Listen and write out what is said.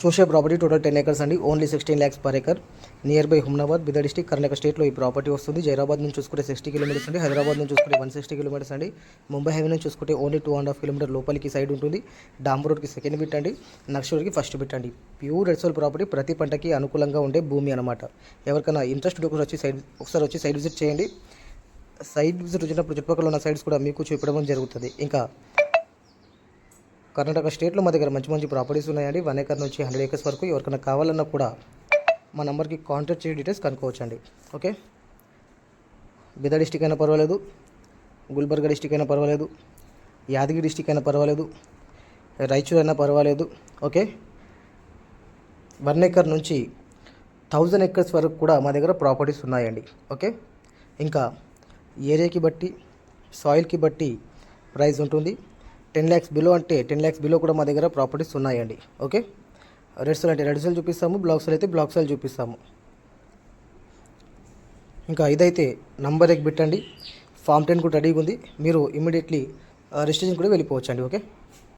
చూసే property total 10 acres అండి. Only 16 lakhs per acre. Near by Humnabad, Bidar district, Karnataka స్టేట్లో ఈ ప్రాపర్టీ వస్తుంది. జైరాబాద్ నుంచి చూసుకుంటే 60 కిలోమీటర్స్ అండి. హైదరాబాద్ నుంచి చూసుకుంటే 160 కిలోమీటర్స్ అండి. ముంబై హైవే నుంచి చూసుకుంటే ఓన్లీ 2.5 కిలోమీటర్ లోపలికి సైడ్ ఉంటుంది. డాంబర్ రోడ్కి సెకండ్ బిట్ అండి, నక్ష రోడ్కి ఫస్ట్ బిట్ అండి. ప్యూర్ రెడ్సోల్ ప్రాపర్టీ, ప్రతి పంటకి అనుకూలంగా ఉండే భూమి అనమాట. ఎవరికైనా ఇంట్రెస్ట్ ఒకసారి వచ్చి సైడ్ విజిట్ చేయండి. సైడ్ విజిట్ వచ్చినప్పుడు చుట్టుపక్కల ఉన్న సైడ్స్ కూడా మీకు చూపించడం జరుగుతుంది. ఇంకా కర్ణాటక స్టేట్లో మా దగ్గర మంచి ప్రాపర్టీస్ ఉన్నాయండి. 1 acre నుంచి 100 acres వరకు. ఎవరికైనా కావాలన్నా కూడా మా నెంబర్కి కాంటాక్ట్ చేసి డీటెయిల్స్ కనుక్కోవచ్చండి. ఓకే, బిదర్ డిస్టిక్ అయినా పర్వాలేదు, గుల్బర్గా డిస్టిక్ అయినా పర్వాలేదు, యాదగిరి డిస్టిక్ అయినా పర్వాలేదు, రాయచూర్ అయినా పర్వాలేదు. ఓకే, 1 acre నుంచి 1000 acres వరకు కూడా మా దగ్గర ప్రాపర్టీస్ ఉన్నాయండి. ఓకే, ఇంకా ఏరియాకి బట్టి, సాయిల్కి బట్టి ప్రైస్ ఉంటుంది. 10 lakhs బిలో అంటే 10 lakhs బిలో కూడా మా దగ్గర ప్రాపర్టీస్ ఉన్నాయండి. ఓకే, రెడ్ సెల్ అంటే రెడ్ సెల్ చూపిస్తాము, బ్లాక్ సెల్ అయితే బ్లాక్ సెల్ చూపిస్తాము. ఇంకా ఇదైతే నంబర్ 1 బిట్ అండి. ఫామ్ 10 కూడా రెడీగా ఉంది. మీరు ఇమీడియట్లీ రిజిస్ట్రేషన్ కూడా వెళ్ళిపోవచ్చు అండి. ఓకే.